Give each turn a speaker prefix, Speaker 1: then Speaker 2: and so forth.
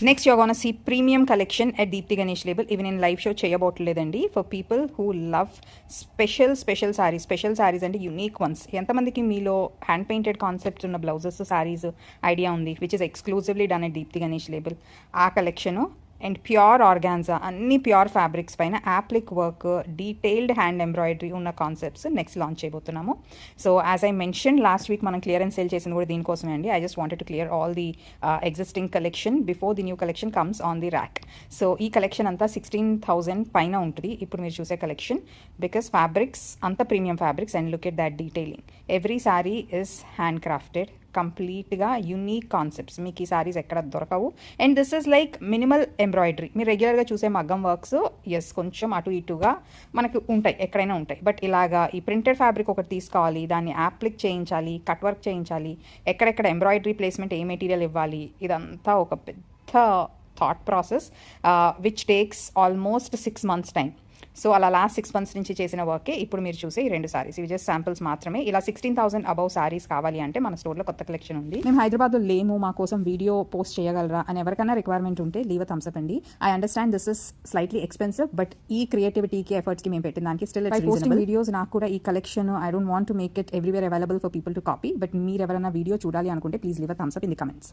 Speaker 1: Next you're gonna see premium collection at Deepti Ganesh label. Even in live show చేయబోట్లేదండి for people who love special sarees అంటే unique once. ఎంతమందికి మీలో hand painted concepts ఉన్న blouses saris idea ఉంది, which is exclusively done at Deepti Ganesh label. ఆ collection and pure organza, అన్ని pure fabrics పైన appliqué work, detailed hand embroidery ఉన్న concepts next launch చేయబోతున్నాము. So as I mention last week మనం clearance sale చేసింది కూడా దీనికోసమే అండి. I just wanted to clear all the existing collection before the new collection comes on the rack. So ఈ collection అంతా 16,000 పైన ఉంటుంది ఇప్పుడు మీరు చూసే కలెక్షన్, బికాస్ ఫ్యాబ్రిక్స్ అంత premium fabrics and look at that detailing. Every sari is hand crafted, కంప్లీట్గా unique concepts, మీకు ఈ సారీస్ ఎక్కడ దొరకవు. And this is like minimal embroidery. మీరు రెగ్యులర్గా చూసే మగ్గం వర్క్స్ ఎస్ కొంచెం అటు ఇటుగా మనకు ఉంటాయి, ఎక్కడైనా ఉంటాయి. బట్ ఇలాగా ఈ ప్రింటెడ్ ఫ్యాబ్రిక్ ఒకటి తీసుకోవాలి, దాన్ని యాప్లిక్ చేయించాలి, కట్ వర్క్ చేయించాలి, ఎక్కడెక్కడ ఎంబ్రాయిడరీ ప్లేస్మెంట్ ఏ మెటీరియల్ ఇవ్వాలి, ఇదంతా ఒక పెద్ద thought process which takes almost 6 months time. So అలా లాస్ట్ 6 months నుంచి చేసిన వర్కే ఇప్పుడు మీరు చూసే ఈ 2 సారీస్. ఇవి జస్ట్ శాంపిల్స్ మాత్రమే. ఇలా 16,000 అబౌవ్ సారీస్ కావాలి అంటే మన స్టోర్లో కొత్త కలెక్షన్ ఉంది. మేము హైదరాబాద్లో లేము, మా కోసం వీడియో పోస్ట్ చేయగలరా అని ఎవరికైనా రిక్వైర్మెంట్ ఉంటే లీవ్ థమ్స్ అప్ అండి. I understand this is slightly expensive, but ఈ క్రియేటివిటీకి ఎఫర్ట్స్కి మేము పెట్టిన దానికి స్టిల్ పోస్టింగ్ వీడియోస్ నాకు కూడా ఈ collection I don't want to make it everywhere available for people to copy. But మీరు ఎవరైనా వీడియో చూడాలి అనుకుంటే please leave thumbs up in the comments.